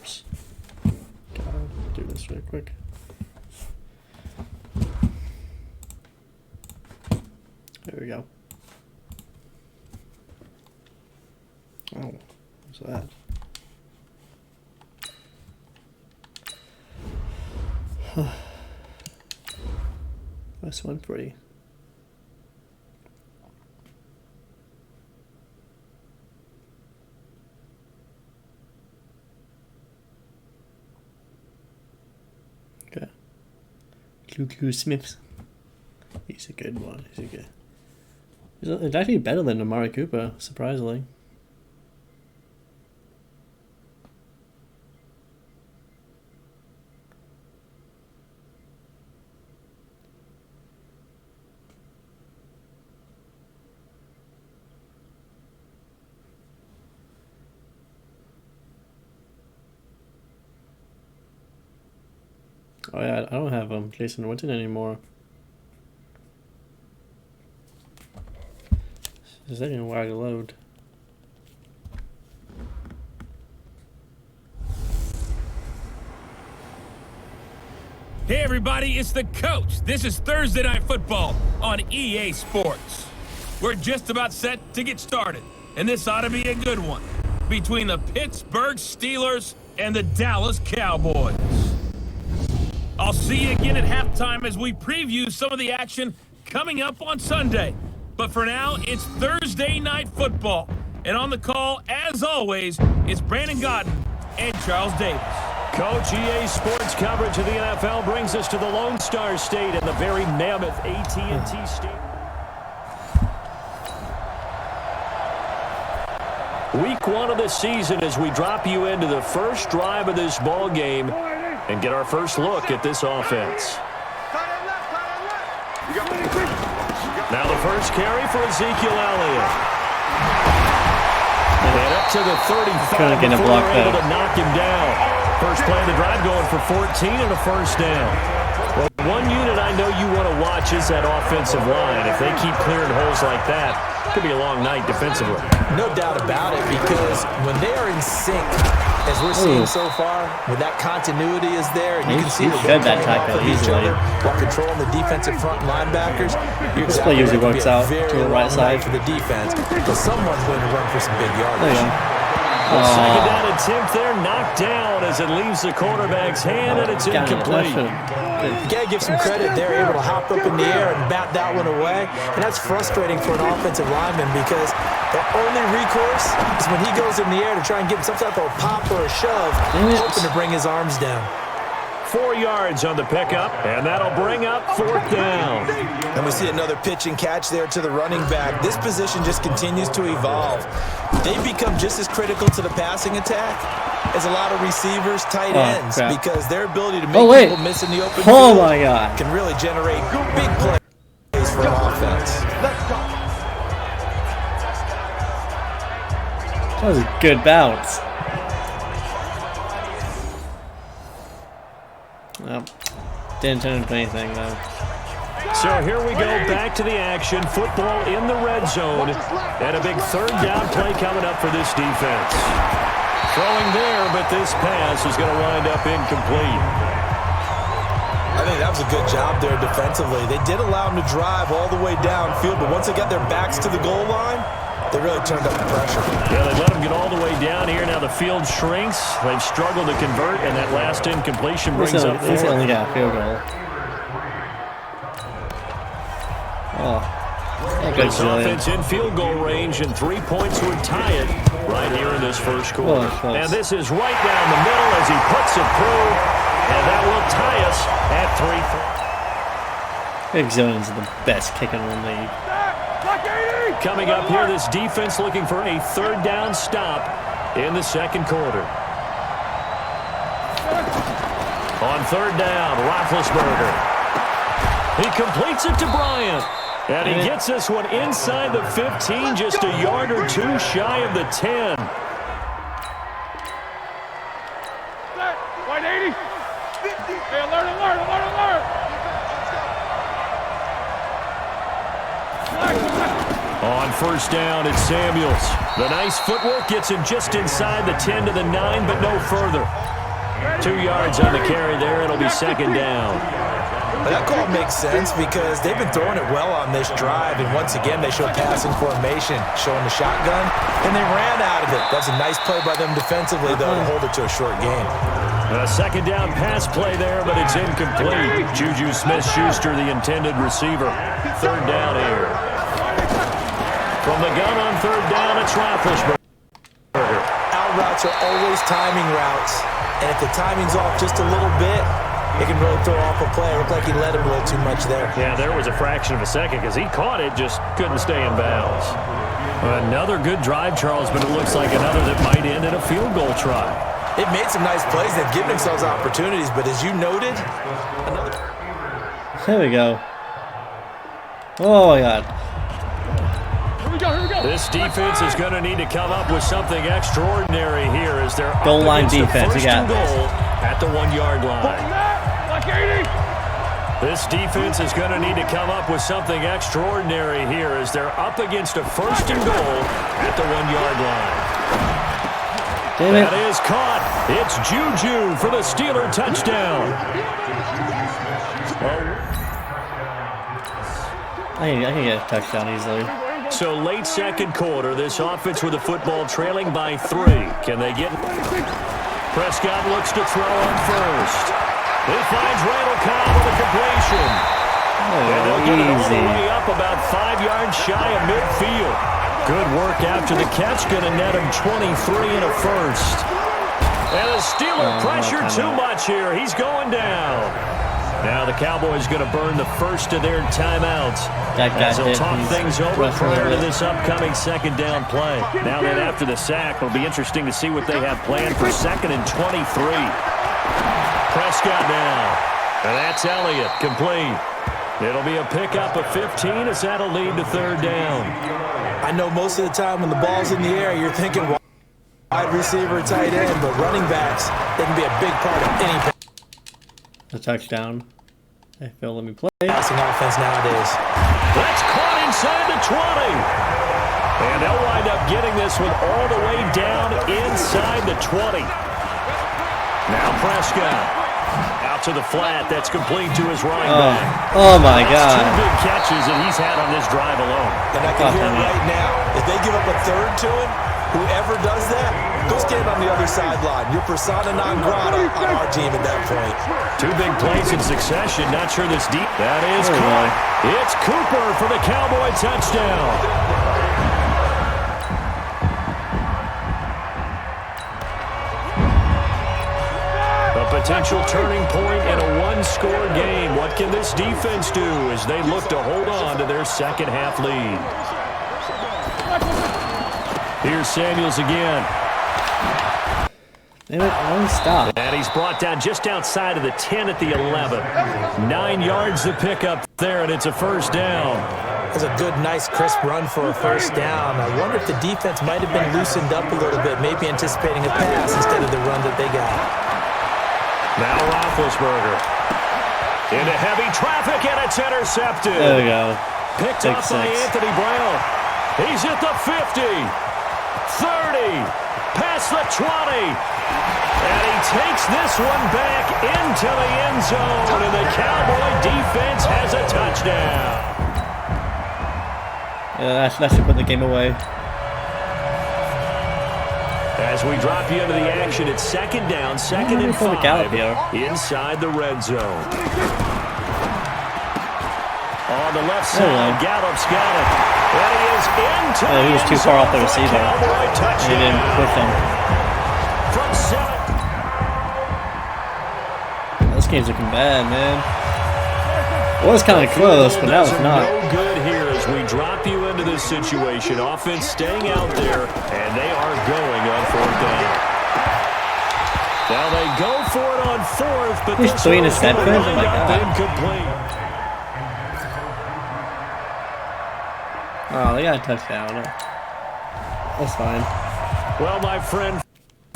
Oops. Gotta do this real quick. There we go. Oh, what's that? This one pretty. Okay. Q Smith. He's a good one. He's a good. It's actually better than Amari Cooper, surprisingly. Oh yeah, I don't have Jason Witten anymore. Is that even why to load? Hey everybody, it's the coach. This is Thursday Night Football on EA Sports. We're just about set to get started, and this ought to be a good one between the Pittsburgh Steelers and the Dallas Cowboys. I'll see you again at halftime as we preview some of the action coming up on Sunday. But for now, it's Thursday Night Football. And on the call, as always, it's Brandon Godden and Charles Davis. Coach, EA Sports coverage of the NFL brings us to the Lone Star State and the very mammoth AT&T Stadium. Week 1 of the season as we drop you into the first drive of this ball game and get our first look at this offense. Now the first carry for Ezekiel Elliott. And up to the 35 before they're able to knock him down. First play of the drive going for 14 and a first down. Well, one unit I know you want to watch is that offensive line. If they keep clearing holes like that, it could be a long night defensively. No doubt about it, because when they are in sync, as we're seeing so far, when that continuity is there, and you can see that tackle easily while controlling the defensive front linebackers. This play usually works out to the right side for the defense, but someone's going to run for some big yardage. Second down attempt there, knocked down as it leaves the quarterback's hand, and it's incomplete. You got to give some credit. They're able to hop up in the air and bat that one away, and that's frustrating for an offensive lineman because the only recourse is when he goes in the air to try and get some type of pop or a shove, hoping to bring his arms down. 4 yards on the pickup, and that'll bring up 4th down. And we see another pitch and catch there to the running back. This position just continues to evolve. They become just as critical to the passing attack as a lot of receivers, tight ends, because their ability to make people miss in the open field can really generate big plays for an offense. That was a good bounce. Well, didn't turn into anything though. So here we go, back to the action. Football in the red zone, and a big 3rd down play coming up for this defense. Throwing there, but this pass is going to wind up incomplete. I think that was a good job there defensively. They did allow them to drive all the way downfield, but once they got their backs to the goal line, they really turned up the pressure. Yeah, they let them get all the way down here. Now the field shrinks. They've struggled to convert, and that last incompletion brings up 4. He's only got a field goal. Oh, this offense in field goal range, and 3 points would tie it right here in this first quarter. And this is right down the middle as he puts it through, and that will tie us at 3. Big Zillion's the best kicker in the league. Coming up here, this defense looking for a 3rd down stop in the second quarter. On 3rd down, Roethlisberger. He completes it to Bryant. And he gets this one inside the 15, just a yard or 2 shy of the 10. White 80. Hey, alert. On first down, it's Samuels. The nice footwork gets him just inside the 10 to the 9, but no further. 2 yards on the carry there. It'll be second down. But that call makes sense because they've been throwing it well on this drive, and once again they show passing formation, showing the shotgun, and they ran out of it. That's a nice play by them defensively, though, to hold it to a short game. A second down pass play there, but it's incomplete. Juju Smith-Schuster, the intended receiver. Third down here. From the gun on third down, it's Roethlisberger. Out routes are always timing routes, and if the timing's off just a little bit, it can really throw off a play. It looked like he let him a little too much there. Yeah, there was a fraction of a second because he caught it, just couldn't stay in bounds. Another good drive, Charles, but it looks like another that might end in a field goal try. They've made some nice plays. They've given themselves opportunities, but as you noted, There we go. Oh, my God. This defense is going to need to come up with something extraordinary here as they're goal line defense. You got goal at the 1 yard line. This defense is going to need to come up with something extraordinary here as they're up against a first and goal at the 1 yard line. Damn it. That is caught. It's Juju for the Steeler touchdown. I can get a touchdown easily. So late second quarter, this offense with the football trailing by 3. Can they get... Prescott looks to throw on first. He finds Randall Cobb with a completion. And they'll get it all the way up about 5 yards shy of midfield. Good work after the catch. Going to net him 23 and a first. And the Steeler pressure too much here. He's going down. Now the Cowboys going to burn the first of their timeouts as they'll talk things over prior to this upcoming second down play. Now that after the sack, it'll be interesting to see what they have planned for second and 23. Prescott now. And that's Elliott, complete. It'll be a pickup of 15 as that'll lead to third down. I know most of the time when the ball's in the air, you're thinking wide receiver, tight end, but running backs, they can be a big part of any A touchdown. Hey, Phil, let me play. passing offense nowadays. That's caught inside the 20. And they'll wind up getting this one all the way down inside the 20. Now Prescott. Out to the flat. That's complete to his running back. Oh my That's God. 2 big catches that he's had on this drive alone. And I can hear it right now. If they give up a third to him, whoever does that, go stand on the other sideline. You're persona non grata on our team at that point. 2 big plays in succession. Not sure this deep. That is caught. It's Cooper for the Cowboy touchdown. Potential turning point in a one-score game. What can this defense do as they look to hold on to their second half lead? Here's Samuels again. Damn it, I won't stop. And he's brought down just outside of the 10 at the 11. 9 yards to pick up there, and it's a first down. That's a good, nice, crisp run for a first down. I wonder if the defense might have been loosened up a little bit, maybe anticipating a pass instead of the run that they got. Now Roethlisberger into heavy traffic, and it's intercepted. There we go. Picked up by Anthony Brown. He's at the 50, 30, past the 20. And he takes this one back into the end zone, and the Cowboy defense has a touchdown. Yeah, that should put the game away. As we drop you into the action, it's second down, second and 5 inside the red zone. On the left side, Gallup's got it. And he is into the he was too far off the receiver. He didn't push him. From 7. This game's looking bad, man. It was kind of close, but now it's not. No good here as we drop you into this situation. Offense staying out there, and they are going on fourth down. Now they go for it on fourth, but he's throwing a set finish. Oh my God. Incomplete. Oh, they got a touchdown. That's fine. Well, my friend,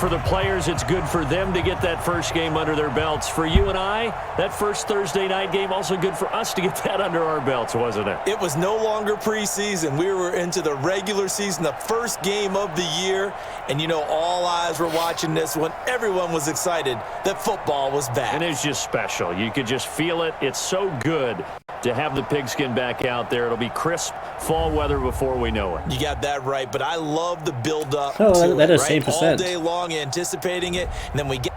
For the players, it's good for them to get that first game under their belts. For you and I, that first Thursday night game, also good for us to get that under our belts, wasn't it? It was no longer preseason. We were into the regular season, the first game of the year. And, you know, all eyes were watching this one. Everyone was excited that football was back. And it's just special. You could just feel it. It's so good to have the pigskin back out there. It'll be crisp fall weather before we know it. You got that right, but I love the build-up to that is right? same percent. All day long anticipating it, and then we get...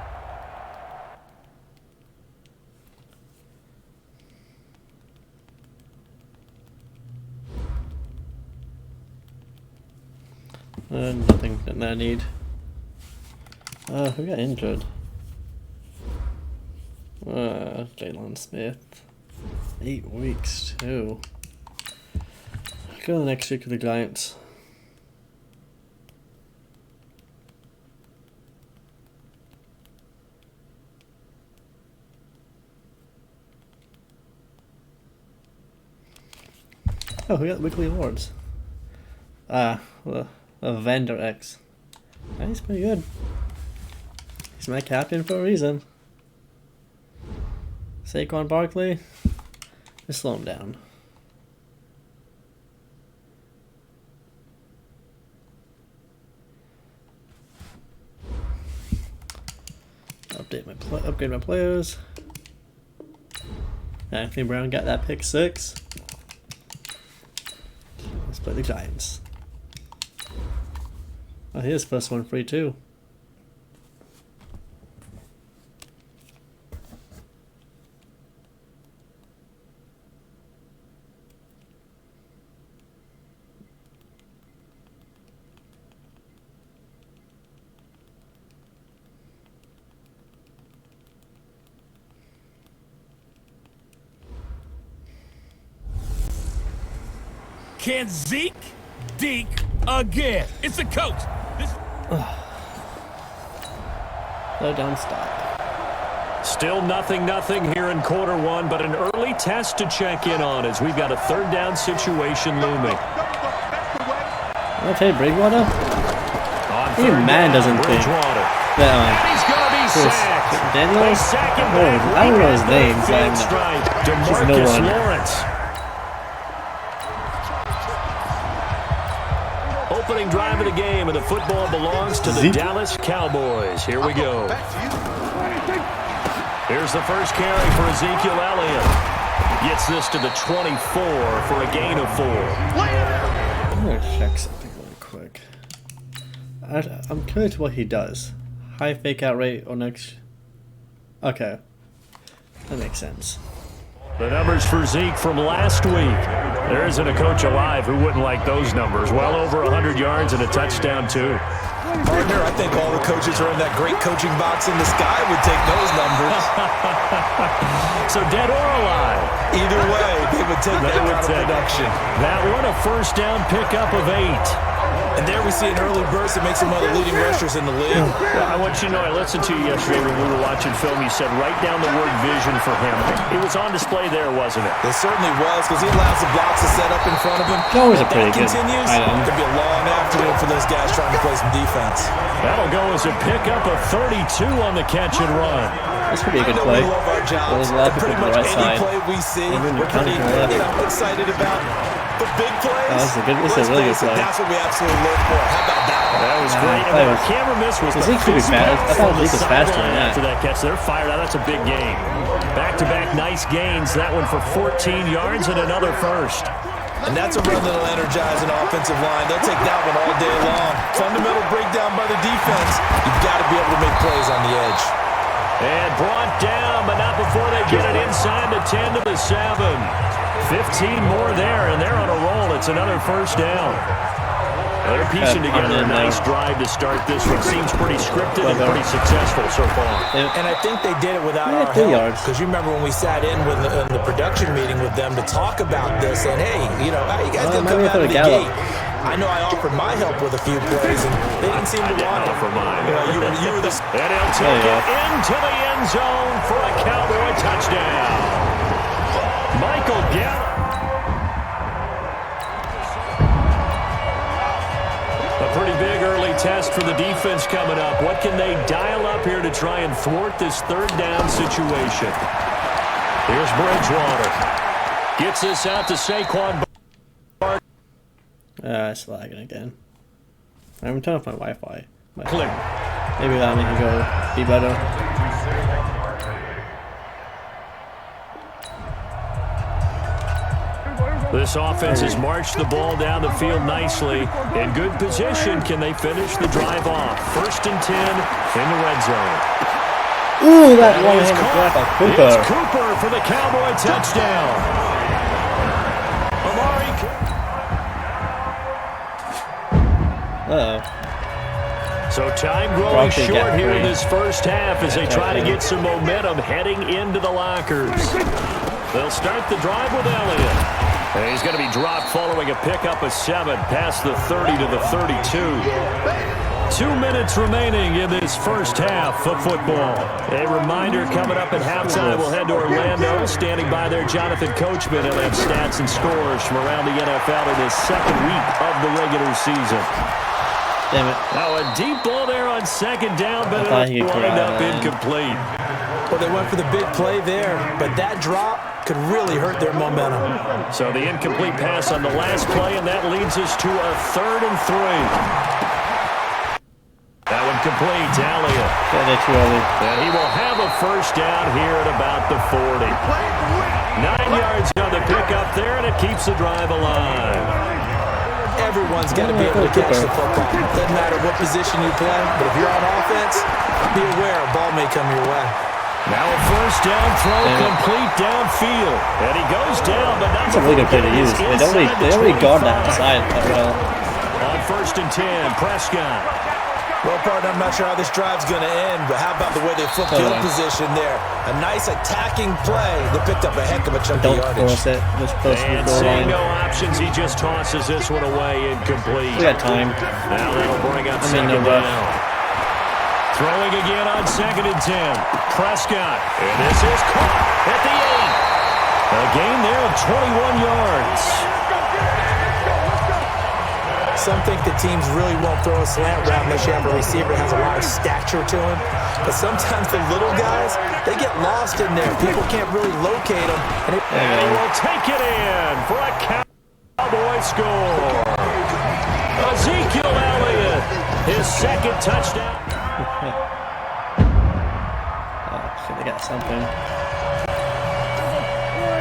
Nothing that I need. Who got injured? Jalen Smith. 8 weeks, too. Go the next week with the Giants. Oh, we got weekly awards. Vander X. He's pretty good. He's my captain for a reason. Saquon Barkley. Just slow him down. Upgrade my players. Anthony Brown got that pick 6. Let's play the Giants. Oh, he has first one free too. Can Zeke deke again? It's the coach. Slow down, stop. Still 0-0 here in quarter 1, but an early test to check in on as we've got a third down situation looming. I'll tell you, Bridgewater. Even man doesn't think that he's going to be sacked. Daniels? I don't know his name, so I know. He's no one. Lawrence. Opening drive of the game, and the football belongs to the Zeke. Dallas Cowboys. Here we go. Here's the first carry for Ezekiel Elliott. Gets this to the 24 for a gain of 4. I'm going to check something really quick. I'm curious what he does. High fake out rate or next... Okay. That makes sense. The numbers for Zeke from last week. There isn't a coach alive who wouldn't like those numbers. Well over 100 yards and a touchdown, too. Partner, I think all the coaches are in that great coaching box in the sky would take those numbers. So dead or alive? Either way, they would take that kind of production. That one, a first down pickup of 8. And there we see an early burst that makes him one of the leading rushers in the league. Well, I want you to know, I listened to you yesterday when we were watching film. You said write down the word vision for him. It was on display there, wasn't it? It certainly was, because he allows the blocks to set up in front of him. Always a pretty good continues, it could be a long afternoon for those guys trying to play some defense. That'll go as a pickup of 32 on the catch and run. This could be a good play. We love our jobs. There's a lot of people pretty on the much right any side. play we see, Even we're pretty excited about. The big plays. This is a really good play. That's what we absolutely live for. How about that one? That was great. And the camera miss was the Zeke could be fast. I thought Zeke was faster than that. After that catch, they're fired out. That's a big gain. Back-to-back nice gains. That one for 14 yards and another first. And that's a run that'll energize an offensive line. They'll take that one all day long. Fundamental breakdown by the defense. You've got to be able to make plays on the edge. And brought down, but not before they get it inside the 10 to the 7. 15 more there, and they're on a roll. It's another first down. They're piecing together a nice drive to start this one. Seems pretty scripted and pretty successful so far. And I think they did it without our help. Because you remember when we sat in with the production meeting with them to talk about this, and hey, you know, how you guys didn't come out of the gate. I know I offered my help with a few plays, and they didn't seem to want it. You were the... And he'll take it into the end zone for a Cowboy touchdown. Michael Gallup. A pretty big early test for the defense coming up. What can they dial up here to try and thwart this third down situation? Here's Bridgewater. Gets this out to Saquon. It's lagging again. I'm turning off my Wi-Fi. Click. Maybe that can go be better. This offense has marched the ball down the field nicely. In good position, can they finish the drive off? 1st and 10 in the red zone. Ooh, that one-handed grab by Cooper. It's Cooper for the Cowboy touchdown. Uh-oh. So time growing short here in this first half as they try to get some momentum heading into the lockers. They'll start the drive with Elliott. And he's going to be dropped following a pickup of 7 past the 30 to the 32. 2 minutes remaining in this first half of football. A reminder coming up at halftime, we'll head to Orlando. Standing by there, Jonathan Coachman. He'll have stats and scores from around the NFL in his second week of the regular season. Damn it. Now a deep ball there on 2nd down, but it'll wind up incomplete. Well, they went for the big play there, but that drop could really hurt their momentum. So the incomplete pass on the last play, and that leads us to a 3rd and 3. That one complete to Elliott. And he will have a first down here at about the 40. 9 yards on the pickup there, and it keeps the drive alive. Everyone's got to be able to catch the football. Doesn't matter what position you play, but if you're on offense, be aware a ball may come your way. Now a first down throw complete downfield. And he goes down, but not That's a really good play to use. They already guard that side quite well. On 1st and 10, Prescott. Well, partner, I'm not sure how this drive's going to end, but how about the way they flip field position there? A nice attacking play. They picked up a heck of a chunk of yardage. Don't force it. Just push the And goal seeing line. no options, he just tosses this one away incomplete. We got time. Now that'll bring up 2nd no rush. down. Throwing again on 2nd and 10. Prescott. And this is caught at the 8. A gain there of 21 yards. Some think the teams really won't throw a slant route unless you have a receiver that has a lot of stature to him. But sometimes the little guys, they get lost in there. People can't really locate them. And he will take it in for a Cowboy score. Ezekiel Elliott, his 2nd touchdown. They got something.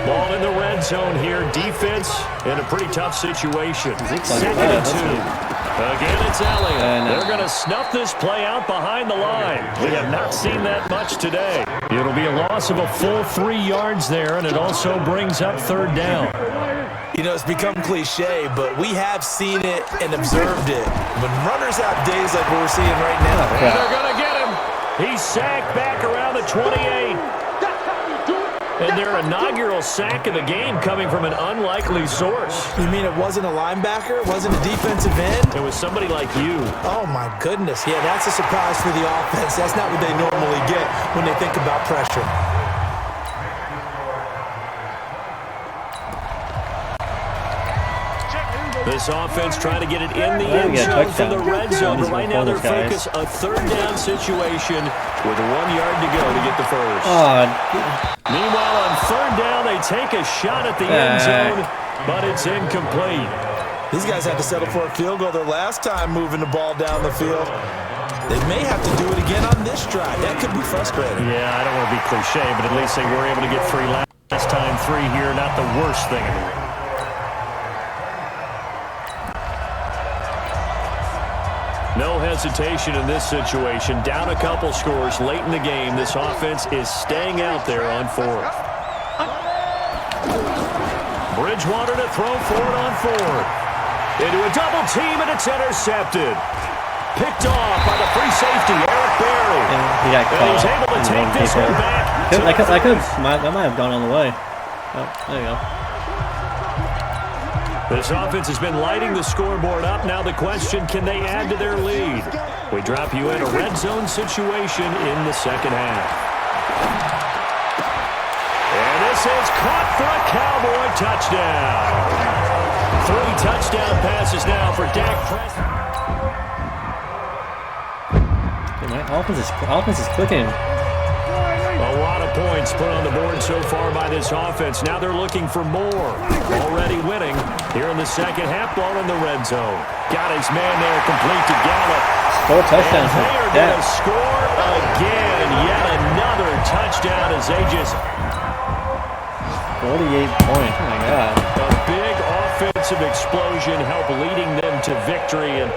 Ball in the red zone here. Defense in a pretty tough situation. 2nd and 2. Again, it's Elliott. They're going to snuff this play out behind the line. We have not seen that much today. It'll be a loss of a full 3 yards there, and it also brings up 3rd down. You know, it's become cliche, but we have seen it and observed it. When runners have days like we're seeing right now. And they're going to get him. He's sacked back around the 28. And their inaugural sack of the game coming from an unlikely source. You mean it wasn't a linebacker? It wasn't a defensive end? It was somebody like you. Oh, my goodness. Yeah, that's a surprise for the offense. That's not what they normally get when they think about pressure. This offense trying to get it in the end zone from the red zone. But right now they're focused a 3rd down situation with 1 yard to go to get the first. Meanwhile, on 3rd down, they take a shot at the end zone, but it's incomplete. These guys had to settle for a field goal their last time moving the ball down the field. They may have to do it again on this drive. That could be frustrating. Yeah, I don't want to be cliche, but at least they were able to get 3 last time. 3 here, not the worst thing in the world. No hesitation in this situation. Down a couple scores late in the game. This offense is staying out there on 4th. Bridgewater to throw for it on 4th. Into a double team, and it's intercepted. Picked off by the free safety, Eric Berry. And he got caught. And he's able to take this one back. That might have gone on the way. Oh, there you go. This offense has been lighting the scoreboard up. Now the question, can they add to their lead? We drop you in a red zone situation in the 2nd half. And this is caught for a Cowboy touchdown. 3 touchdown passes now for Dak Prescott. Offense is clicking. A lot of points put on the board so far by this offense. Now they're looking for more. Already winning here in the second half. Ball in the red zone. Got his man there, complete to Gallup. 4 touchdowns. And they are going to score again. Yet another touchdown as they just... 48 points. Oh, my God. A big offensive explosion helped leading them to victory. And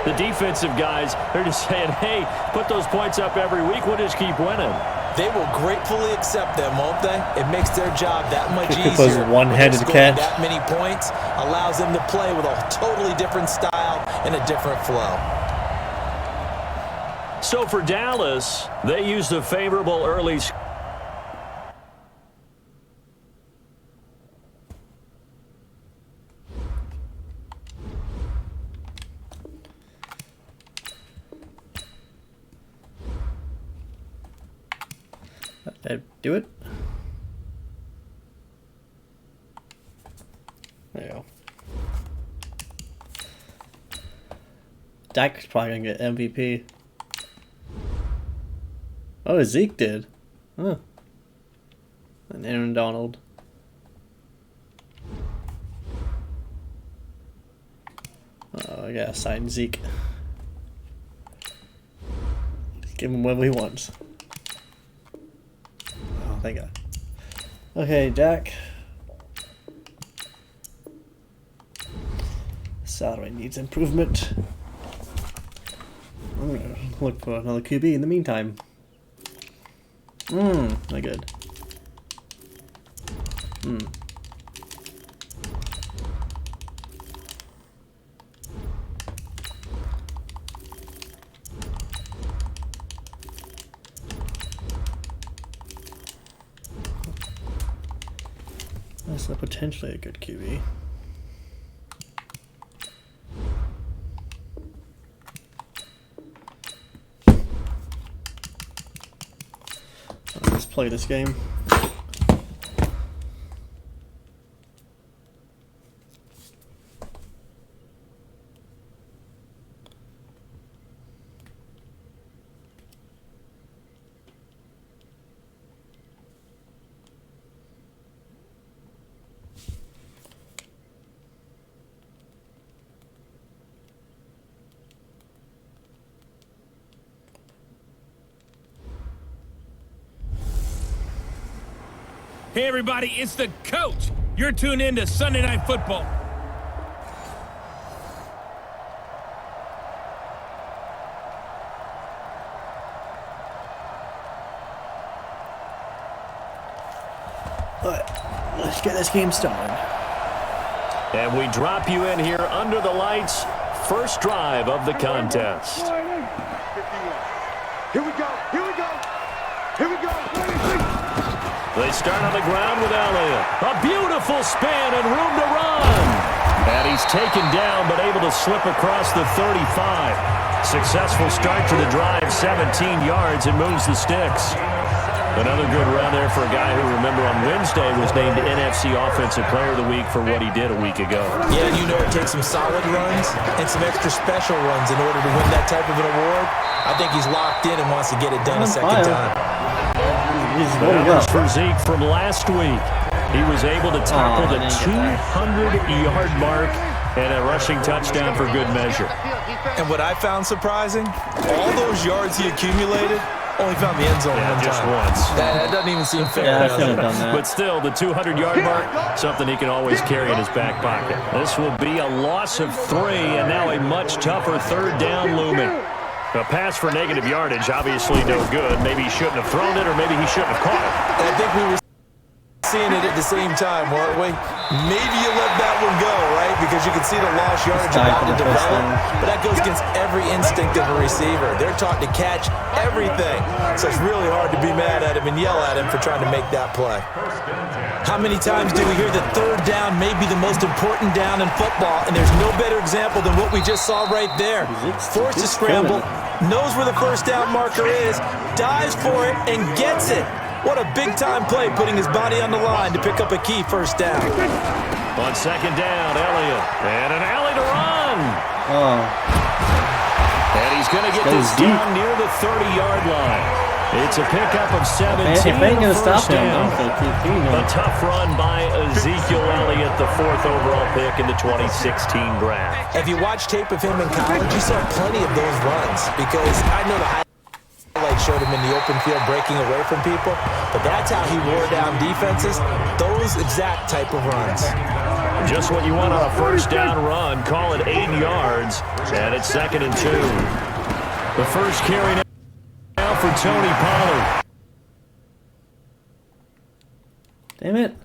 the defensive guys, they're just saying, hey, put those points up every week. We'll just keep winning. They will gratefully accept them, won't they? It makes their job that much easier. Because one-handed catch. That many points allows them to play with a totally different style and a different flow. So for Dallas, they used a favorable early... Do it. There you go. Dak's probably gonna get MVP. Oh, Zeke did. Huh. And Aaron Donald. Oh, I gotta sign Zeke. Just give him whatever he wants. Oh, thank God. Okay, Dak. Salary needs improvement. I'm gonna look for another QB in the meantime. Not good. That's potentially a good QB. Let's play this game. Hey, everybody, it's the coach. You're tuned in to Sunday Night Football. Alright, let's get this game started. And we drop you in here under the lights. First drive of the contest. Here we go. Here we go. Here we go. They start on the ground with Elliott. A beautiful spin and room to run. And he's taken down but able to slip across the 35. Successful start to the drive, 17 yards, and moves the sticks. Another good run there for a guy who, remember, on Wednesday was named NFC Offensive Player of the Week for what he did a week ago. Yeah, and you know it takes some solid runs and some extra special runs in order to win that type of an award. I think he's locked in and wants to get it done a second time. Numbers for Zeke from last week. He was able to tackle the 200-yard mark and a rushing touchdown for good measure. And what I found surprising, all those yards he accumulated, only found the end zone one just time. once. That doesn't even seem fair. Yeah, I should have done that. But still, the 200-yard mark, something he can always carry in his back pocket. This will be a loss of 3, and now a much tougher third down looming. A pass for negative yardage, obviously no good. Maybe he shouldn't have thrown it, or maybe he shouldn't have caught it. I think we were seeing it at the same time, weren't we? Maybe you let that one go, right? Because you can see the lost yardage about to develop. But that goes against every instinct of a receiver. They're taught to catch everything. So it's really hard to be mad at him and yell at him for trying to make that play. How many times do we hear that third down may be the most important down in football? And there's no better example than what we just saw right there. Forced to scramble, knows where the first down marker is, dives for it, and gets it. What a big-time play, putting his body on the line to pick up a key first down. On second down, Elliott. And an alley to run. Oh. And he's going to get this down near the 30-yard line. It's a pickup of 17. If they ain't going to stop him, A tough run by Ezekiel Elliott, the 4th overall pick in the 2016 draft. If you watch tape of him in college, you saw plenty of those runs because I know the highlight showed him in the open field breaking away from people, but that's how he wore down defenses, those exact type of runs. Just what you want on a first down run. Call it 8 yards, and it's 2nd and 2. The first carry now for Tony Pollard. Damn it.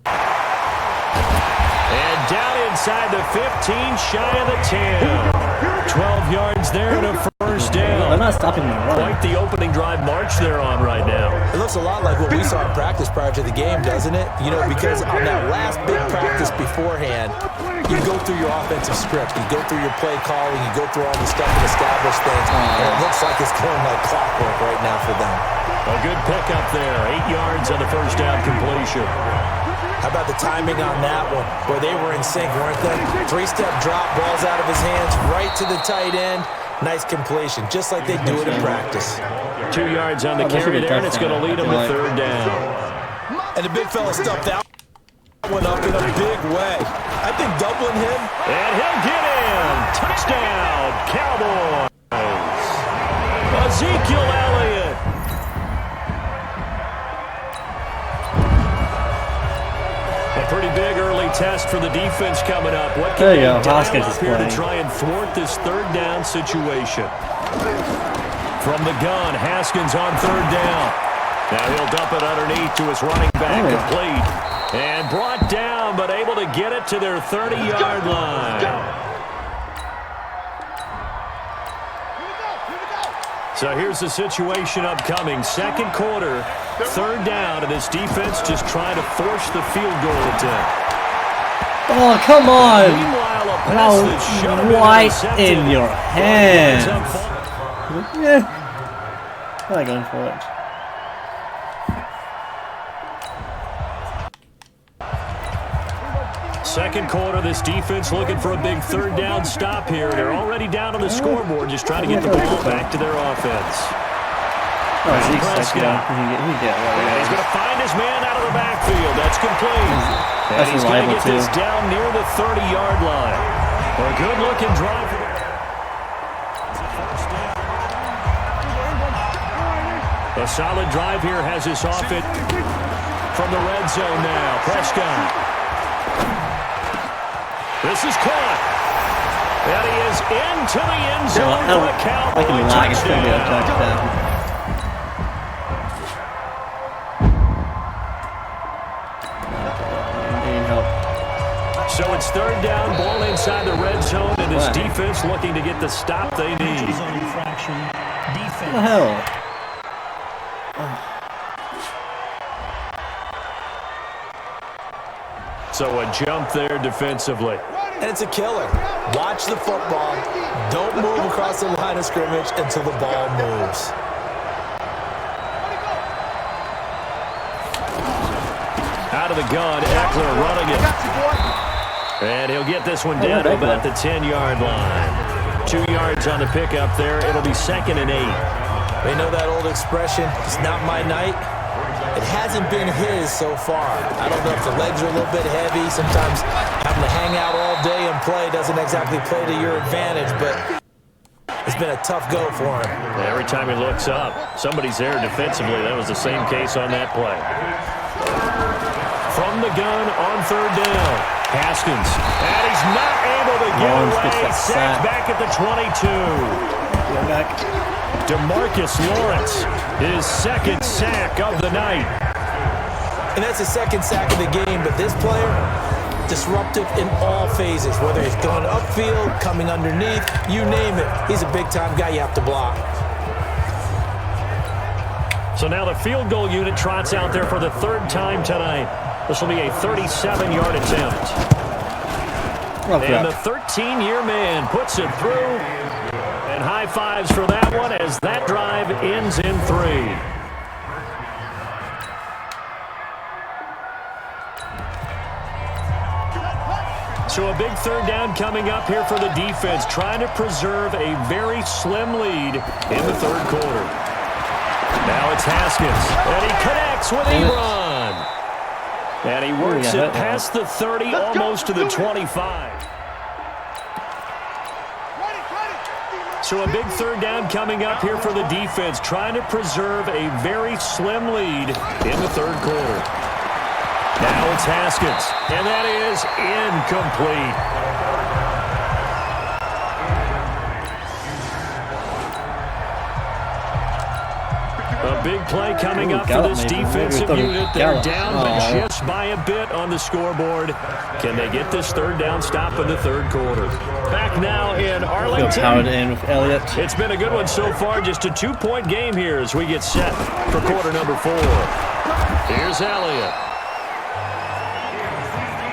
And down inside the 15, shy of the 10. 12 yards there and a first down. They're not stopping the run. Quite the opening drive march they're on right now. It looks a lot like what we saw in practice prior to the game, doesn't it? You know, because on that last big practice beforehand, you go through your offensive script, you go through your play calling, you go through all the stuff and establish things, and it looks like it's going like clockwork right now for them. A good pickup there, 8 yards on the first down completion. How about the timing on that one, where they were in sync, weren't they? 3-step drop, balls out of his hands, right to the tight end. Nice completion, just like they do it in practice. 2 yards on the carry there, and it's going to lead him to 3rd down. And the big fella stuffed that one up in a big way. I think doubling him. And he'll get in. Touchdown, Cowboys. Ezekiel Elliott. A pretty big early test for the defense coming up. What can they dial up here to try and thwart this 3rd down situation? From the gun, Haskins on 3rd down. Now he'll dump it underneath to his running back, complete. And brought down, but able to get it to their 30-yard line. So here's the situation upcoming. 2nd quarter, 3rd down, and this defense just trying to force the field goal attempt. Oh, come on! Meanwhile, a pass that should have been right in your hand. Yeah. I'm not going for it. Second quarter, this defense looking for a big 3rd down stop here. They're already down on the scoreboard, just trying to get the ball back to their offense. Zeke's Prescott. He's going to find his man out of the backfield. That's complete. And he's going to get this down near the 30-yard line. A good-looking drive. A solid drive here has us off it from the red zone now. Prescott. This is caught. And he is into the end zone for a Cowboy touchdown. So it's 3rd down, ball inside the red zone, and his defense looking to get the stop they need. What the hell? So a jump there defensively. And it's a killer. Watch the football. Don't move across the line of scrimmage until the ball moves. Out of the gun, Eckler running it. And he'll get this one down to about the 10-yard line. 2 yards on the pickup there. It'll be 2nd and 8. They know that old expression, it's not my night. It hasn't been his so far. I don't know if the legs are a little bit heavy. Sometimes having to hang out all day and play doesn't exactly play to your advantage, but it's been a tough go for him. Every time he looks up, somebody's there defensively. That was the same case on that play. From the gun on 3rd down, Haskins. And he's not able to get away. Sacked back at the 22. Go back. DeMarcus Lawrence, his 2nd sack of the night. And that's the 2nd sack of the game, but this player, disruptive in all phases, whether he's going upfield, coming underneath, you name it. He's a big-time guy you have to block. So now the field goal unit trots out there for the 3rd time tonight. This will be a 37-yard attempt. And the 13-year man puts it through. And high fives for that one as that drive ends in 3. So a big third down coming up here for the defense, trying to preserve a very slim lead in the third quarter. Now it's Haskins, and he connects with Ebron. And he works it past the 30, almost to the 25. So a big third down coming up here for the defense, trying to preserve a very slim lead in the third quarter. Now it's Haskins, and that is incomplete. A big play coming up for this defensive unit. They're down but just by a bit on the scoreboard. Can they get this third down stop in the third quarter? Back now in Arlington. In with Elliott. It's been a good one so far. Just a 2-point game here as we get set for quarter number 4. Here's Elliott.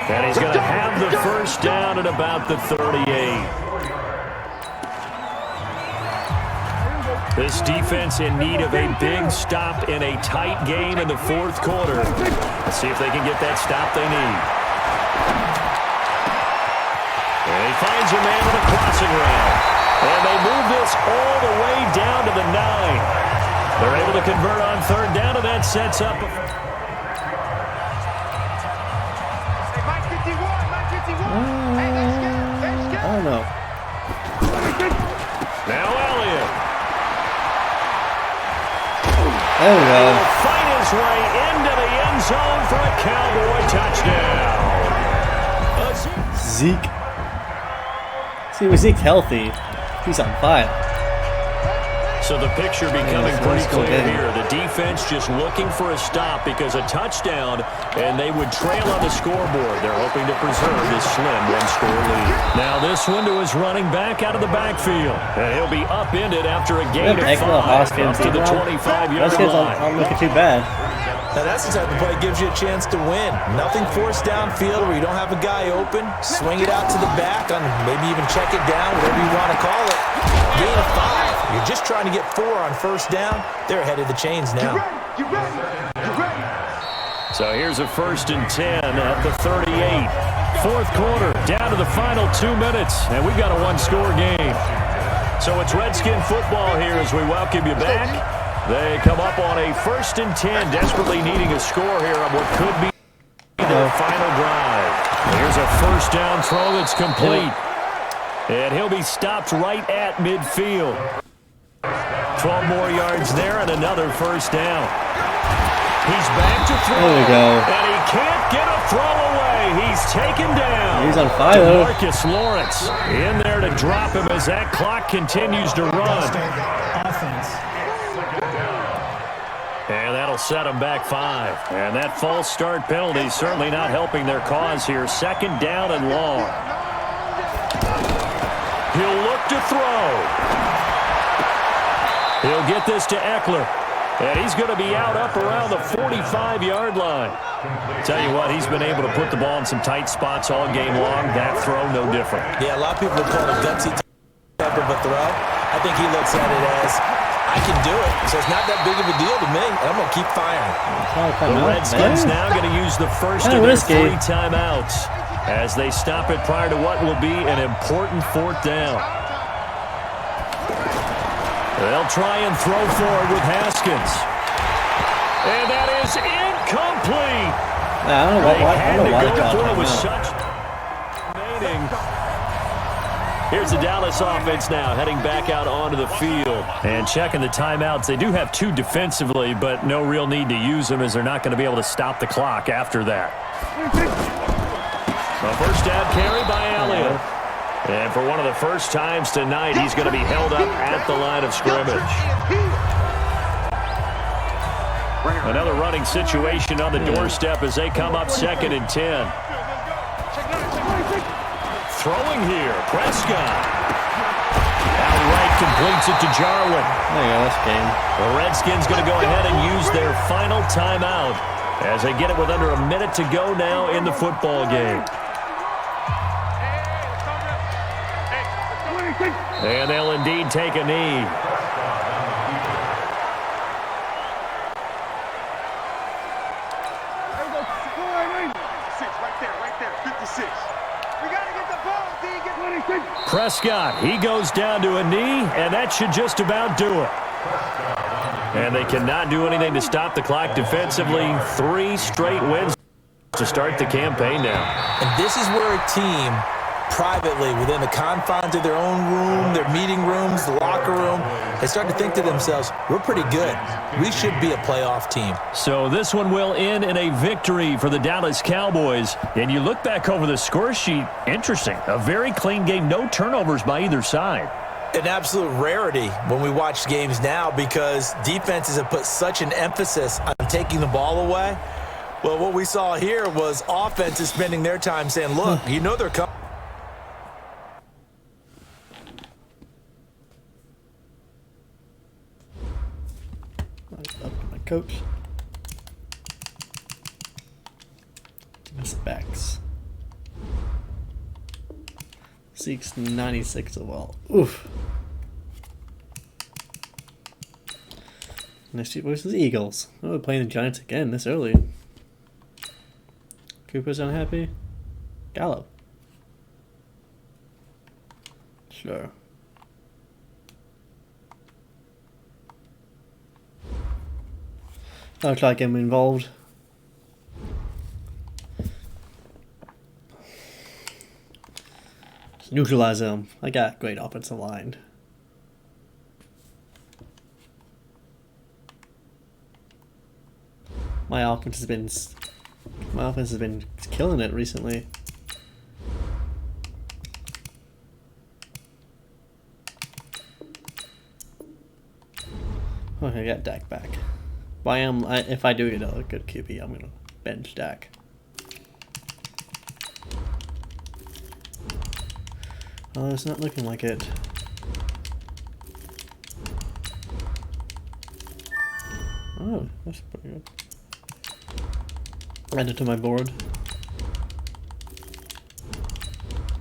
And he's going to have the first down at about the 38. This defense in need of a big stop in a tight game in the fourth quarter. Let's see if they can get that stop they need. And he finds a man with a crossing route. And they move this all the way down to the 9. They're able to convert on third down, and that sets up a... I don't know. Now Elliott. There we go. He'll find his way into the end zone for a Cowboy touchdown. Zeke. See, with Zeke healthy, he's on fire. So the picture becoming pretty clear here. The defense just looking for a stop because a touchdown, and they would trail on the scoreboard. They're hoping to preserve this slim one-score lead. Now this one to his running back out of the backfield. And he'll be upended after a gain of 5 up to the 25-yard line. I'm looking too bad. Now that's the type of play that gives you a chance to win. Nothing forced downfield where you don't have a guy open. Swing it out to the back, on maybe even check it down, whatever you want to call it. Gain of 5. You're just trying to get 4 on first down. They're ahead of the chains now. You ready? So here's a 1st and 10 at the 38. Fourth quarter, down to the final 2 minutes, and we've got a one-score game. So it's Redskin football here as we welcome you back. They come up on a 1st and 10, desperately needing a score here on what could be their final drive. Here's a first down throw that's complete. And he'll be stopped right at midfield. 12 more yards there and another first down. He's back to throw. There we go. And he can't get a throw away. He's taken down. He's on fire. Marcus Lawrence in there to drop him as that clock continues to run. And that'll set them back 5. And that false start penalty certainly not helping their cause here. 2nd down and long. He'll look to throw. He'll get this to Eckler. And he's going to be out up around the 45-yard line. Tell you what, he's been able to put the ball in some tight spots all game long. That throw, no different. Yeah, a lot of people would call it a gutsy type of a throw. I think he looks at it as, I can do it, so it's not that big of a deal to me, and I'm going to keep firing. The Redskins now going to use the first of their 3 timeouts as they stop it prior to what will be an important 4th down. They'll try and throw forward with Haskins. And that is incomplete. I don't know why they for got it with such remaining. Here's the Dallas offense now heading back out onto the field. And checking the timeouts. They do have 2 defensively, but no real need to use them as they're not going to be able to stop the clock after that. A first down carry by Elliott. And for one of the first times tonight, he's going to be held up at the line of scrimmage. Another running situation on the doorstep as they come up 2nd and 10. Throwing here, Prescott. Outright completes it to Jarwin. There you go, that's game. The Redskins going to go ahead and use their final timeout as they get it with under a minute to go now in the football game. And they'll indeed take a knee. Right there, 56. We got to get Prescott, he goes down to a knee, and that should just about do it. And they cannot do anything to stop the clock defensively. 3 straight wins to start the campaign now. And this is where a team, privately, within the confines of their own room, their meeting rooms, the locker room, they start to think to themselves, we're pretty good. We should be a playoff team. So this one will end in a victory for the Dallas Cowboys. And you look back over the score sheet, interesting. A very clean game, no turnovers by either side. An absolute rarity when we watch games now because defenses have put such an emphasis on taking the ball away. Well, what we saw here was offenses spending their time saying, look, you know they're coming. My coach. Defensive backs. Zeke's 96 overall. Oof. Next week versus the Eagles. Oh, we're playing the Giants again this early. Cooper's unhappy. Gallup. Sure. I'll try to get him involved. Just neutralize him. I got great offensive line. My offense has been killing it recently. Okay, I got Dak back. But if I do get a good QB, I'm gonna bench Dak. Oh, it's not looking like it. Oh, that's pretty good. Add it to my board.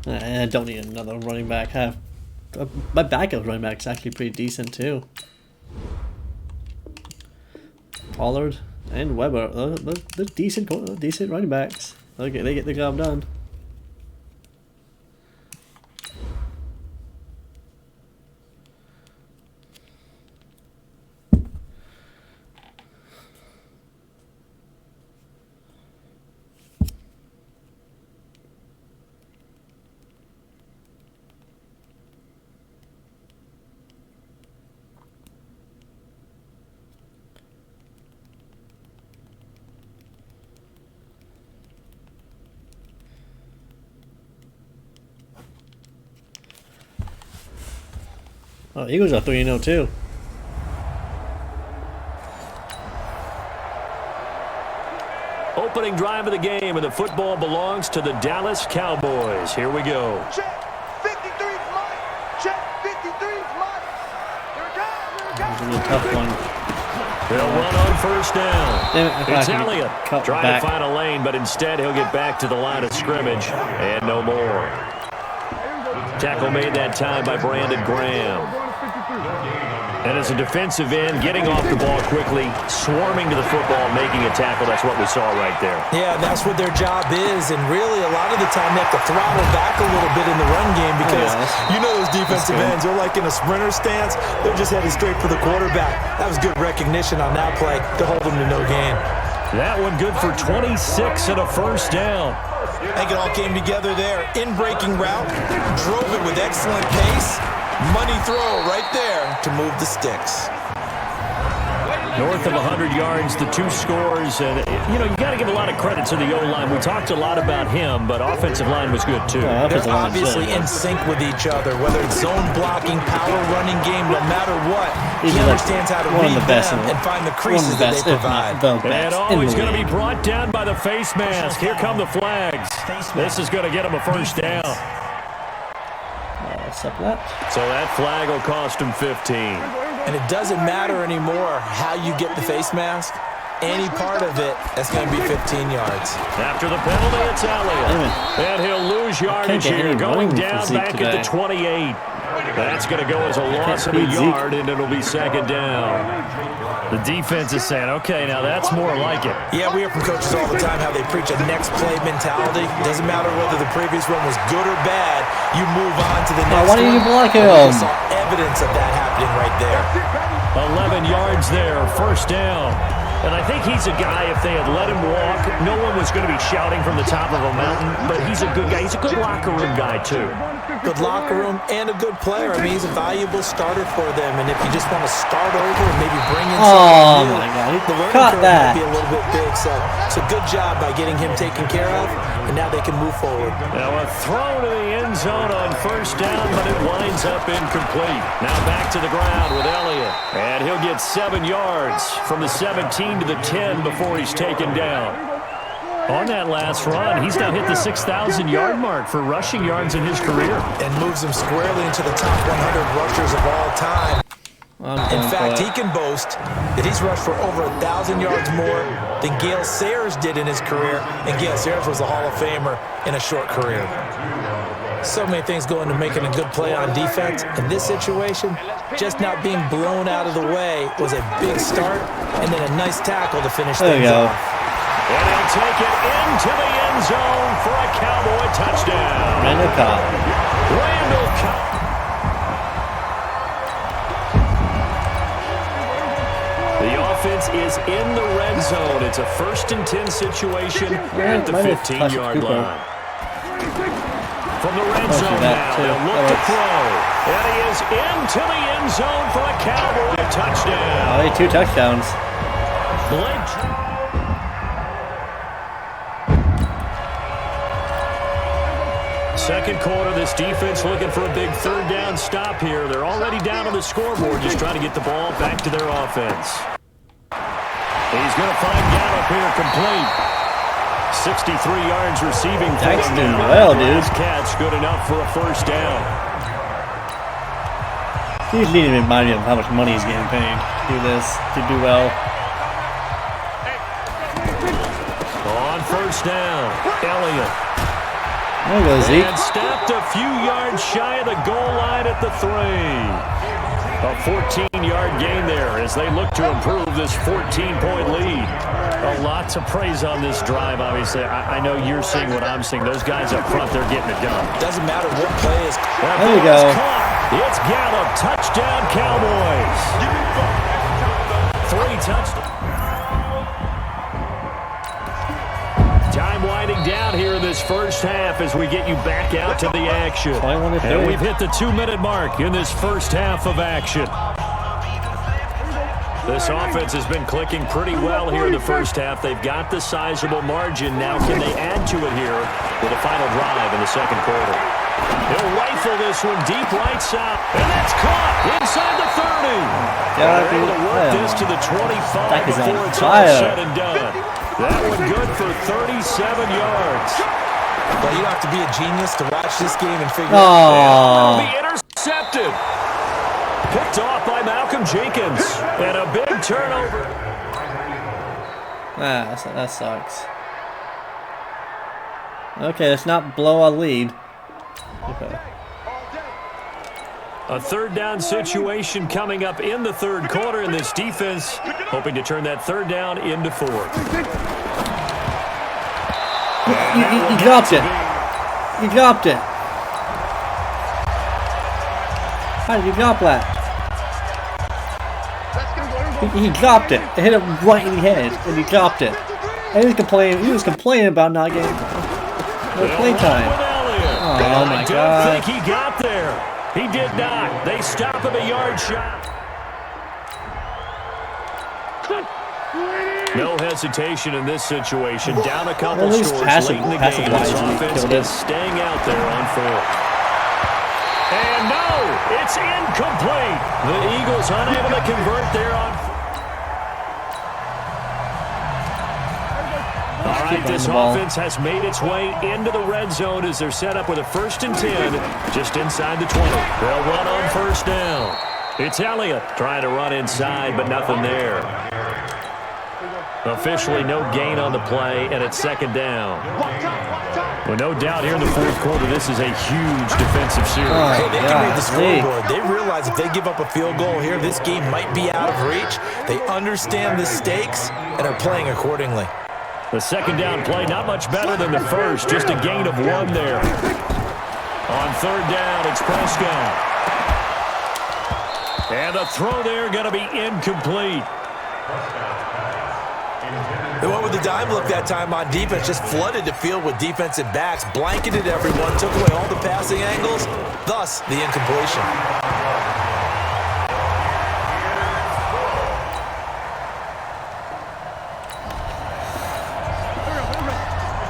I don't need another running back. My backup running back is actually pretty decent too. Pollard and Weber, they're decent running backs. Okay, they get the job done. Oh, Eagles are 3-0 too. Opening drive of the game, and the football belongs to the Dallas Cowboys. Here we go. Check 53's mine. Check 53's mine. Here we go. It's a really tough one. They'll run on first down. It's Elliott trying back. to find a lane, but instead he'll get back to the line of scrimmage and no more. Tackle made that time by Brandon Graham. And as a defensive end, getting off the ball quickly, swarming to the football, making a tackle. That's what we saw right there. Yeah, that's what their job is. And really, a lot of the time, they have to throttle back a little bit in the run game because you know those defensive ends, they're like in a sprinter stance. They're just headed straight for the quarterback. That was good recognition on that play to hold them to no gain. That one good for 26 and a first down. I think it all came together there. In-breaking route, drove it with excellent pace. Money throw right there to move the sticks. North of 100 yards, the 2 scores. And, you know, you got to give a lot of credit to the O-line. We talked a lot about him, but offensive line was good, too. They're obviously in sync with each other, whether it's zone blocking, power running game, no matter what. He understands how to read them and find the creases that they provide. And always going to be brought down by the face mask. Here come the flags. This is going to get him a first down. So that flag will cost him 15. And it doesn't matter anymore how you get the face mask. any part of it, that's going to be 15 yards. After the penalty, it's Elliott. And he'll lose yardage here, going down back at the 28. That's going to go as a loss of a yard, and it'll be second down. The defense is saying, okay, now that's more like it. Yeah, we hear from coaches all the time how they preach a next play mentality. Doesn't matter whether the previous one was good or bad, you move on to the next one. Why didn't you block him? We saw evidence of that happening right there. 11 yards there, first down. And I think he's a guy, if they had let him walk, no one was going to be shouting from the top of a mountain, but he's a good guy. He's a good locker room guy, too. Good locker room and a good player. I mean, he's a valuable starter for them. And if you just want to start over and maybe bring in oh new, my God, the learning caught curve that. might be a little bit big. So good job by getting him taken care of, and now they can move forward. Now a throw to the end zone on first down, but it winds up incomplete. Now back to the ground with Elliott. And he'll get 7 yards from the 17 to the 10 before he's taken down. On that last run, he's now hit the 6,000-yard mark for rushing yards in his career. And moves him squarely into the top 100 rushers of all time. In fact, he can boast that he's rushed for over 1,000 yards more than Gale Sayers did in his career. And Gale Sayers was a Hall of Famer in a short career. So many things go into making a good play on defense. In this situation, just not being blown out of the way was a big start, and then a nice tackle to finish things off. And he'll take it into the end zone for a Cowboy touchdown. Randall Cobb. The offense is in the red zone. It's a 1st and 10 situation at the 15-yard line. From the red zone now, they'll look to throw. And he is into the end zone for a Cowboy touchdown. Oh, 2 touchdowns. Blake. Second quarter, this defense looking for a big third down stop here. They're already down on the scoreboard, just trying to get the ball back to their offense. He's going to find Gallup here complete. 63 yards receiving for That's him. doing well, dude. Catch good enough for a first down. He's needing to remind me of how much money he's getting paid to do this, to do well. On first down, Elliott. There you go, Zeke. And stepped a few yards shy of the goal line at the 3. A 14-yard gain there as they look to improve this 14-point lead. A lot to praise on this drive, obviously. I know you're seeing what I'm seeing. Those guys up front, they're getting it done. Doesn't matter what play is. There you go. It's Gallup. Touchdown, Cowboys. 3 touchdowns. Time winding down here in this first half as we get you back out to the action. And we've hit the 2-minute mark in this first half of action. This offense has been clicking pretty well here in the first half. They've got the sizable margin. Now can they add to it here with a final drive in the second quarter? He'll rifle this one deep right side. And that's caught inside the 30. They're able to work this to the 25 before it's all said and done. That one good for 37 yards. Well, you don't have to be a genius to watch this game and figure out. Be intercepted. Picked off by Malcolm Jenkins. And a big turnover. That sucks. Okay, let's not blow our lead. Okay. A third down situation coming up in the third quarter, and this defense hoping to turn that third down into 4. You dropped it. You dropped it. How did you drop that? He dropped it. It hit him right in the head, and he dropped it. And he was complaining about not getting no play time. Oh my God. I don't think he got there. He did not. They stop him a yard shot. No hesitation in this situation. Down a couple scores late in the game. This offense is staying out there on 4th. And no, it's incomplete. The Eagles unable to convert there on 4th. All right, this offense has made its way into the red zone as they're set up with a 1st and 10 just inside the 20. They'll run on first down. It's Elliott trying to run inside, but nothing there. Officially no gain on the play, and it's second down. Well, no doubt here in the fourth quarter, this is a huge defensive series. Hey, they can read the scoreboard. They realize if they give up a field goal here, this game might be out of reach. They understand the stakes and are playing accordingly. The second down play, not much better than the first. Just a gain of 1 there. On third down, it's Prescott. And the throw there going to be incomplete. They went with the dime look that time on defense, just flooded the field with defensive backs, blanketed everyone, took away all the passing angles, thus the incompletion.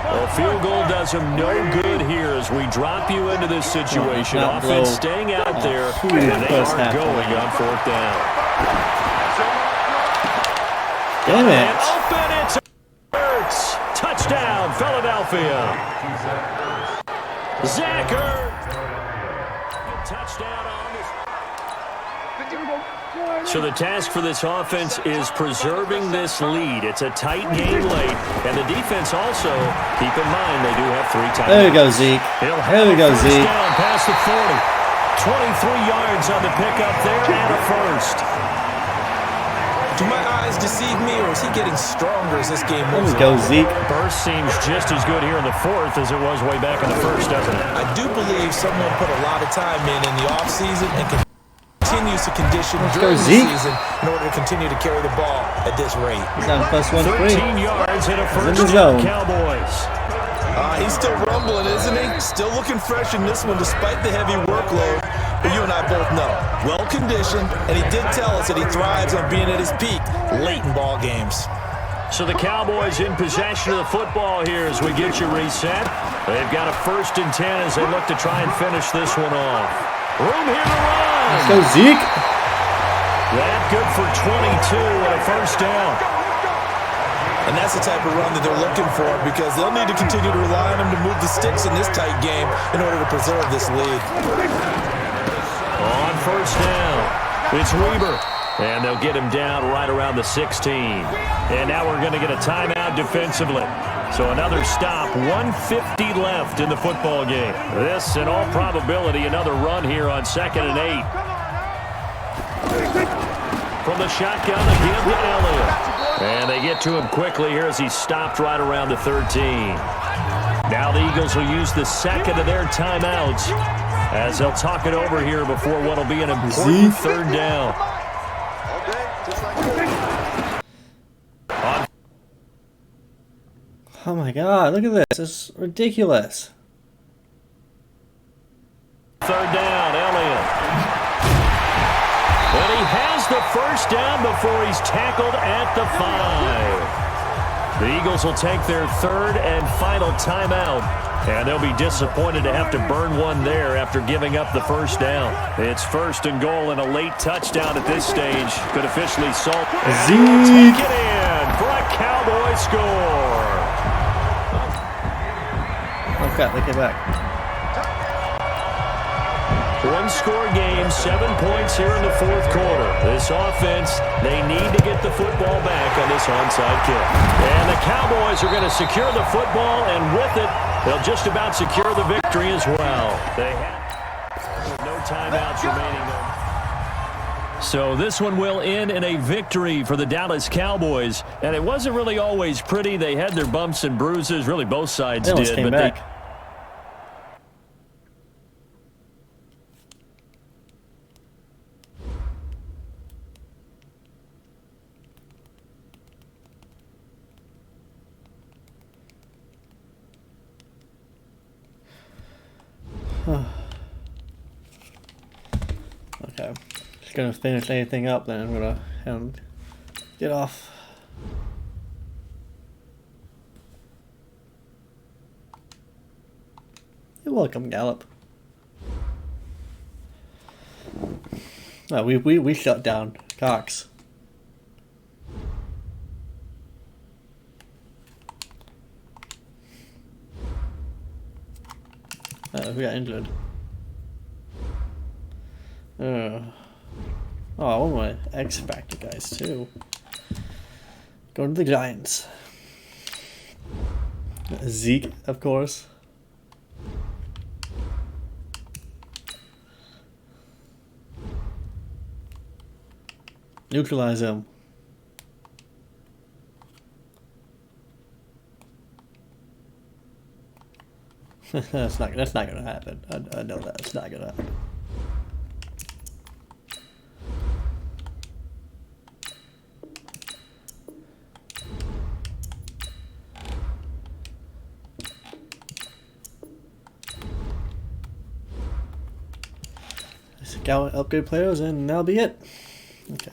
Well, field goal does him no good here as we drop you into this situation. Offense staying out there, and they are going on fourth down. Damn it. Open, it's Ertz. Touchdown, Philadelphia. Zach Ertz. Touchdown on this. So the task for this offense is preserving this lead. It's a tight game late, and the defense also, keep in mind, they do have 3 timeouts. There we go, Zeke. There we go, Zeke. Down past the 40. 23 yards on the pickup there, and a first. Do my eyes deceive me, or is he getting stronger as this game moves on? There we go, Zeke. Burst seems just as good here in the fourth as it was way back in the first, doesn't it? I do believe someone put a lot of time in the offseason and continues to condition during the season in order to continue to carry the ball at this rate. He's on +1 free. 13 yards in a first zone. Cowboys. He's still rumbling, isn't he? Still looking fresh in this one despite the heavy workload. But you and I both know, well-conditioned, and he did tell us that he thrives on being at his peak late in ball games. So the Cowboys in possession of the football here as we get you reset. They've got a 1st and 10 as they look to try and finish this one off. Room here to run. Let's go, Zeke. That good for 22 and a first down. And that's the type of run that they're looking for because they'll need to continue to rely on him to move the sticks in this tight game in order to preserve this lead. On first down, it's Weber. And they'll get him down right around the 16. And now we're going to get a timeout defensively. So another stop, 1:50 left in the football game. This, in all probability, another run here on 2nd and 8. From the shotgun again to Elliott. And they get to him quickly here as he stopped right around the 13. Now the Eagles will use the second of their timeouts as they'll talk it over here before what will be an important 3rd down. Oh my god, look at this. It's ridiculous. 3rd down, Elliott. And he has the first down before he's tackled at the 5. The Eagles will take their 3rd and final timeout. And they'll be disappointed to have to burn one there after giving up the first down. It's 1st and goal and a late touchdown at this stage. Could officially salt. Zeke. Take it in for a Cowboy score. Okay, look at back. 1-score game, 7 points here in the 4th quarter. This offense, they need to get the football back on this onside kick. And the Cowboys are going to secure the football, and with it, they'll just about secure the victory as well. They have no timeouts remaining. So this one will end in a victory for the Dallas Cowboys. And it wasn't really always pretty. They had their bumps and bruises. Really, both sides did. Came back. Okay, just gonna finish anything up, then I'm gonna get off. You're welcome, Gallup. No, we shut down Cox. We got injured. Oh, one of my X Factor guys too. Going to the Giants. Zeke, of course. Neutralize him. That's not gonna happen. I know that it's not gonna happen. Scout upgrade players and that'll be it. Okay.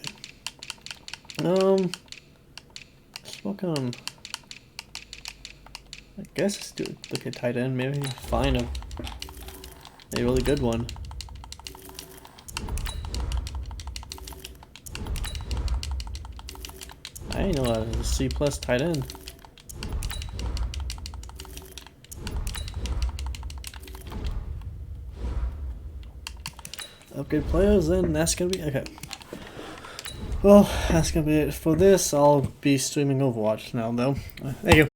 Smoke on. I guess let's do look at tight end. Maybe find a really good one. I ain't know a C+ tight end. Upgrade players, then that's gonna be okay. Well, that's gonna be it for this. I'll be streaming Overwatch now, though. Thank you.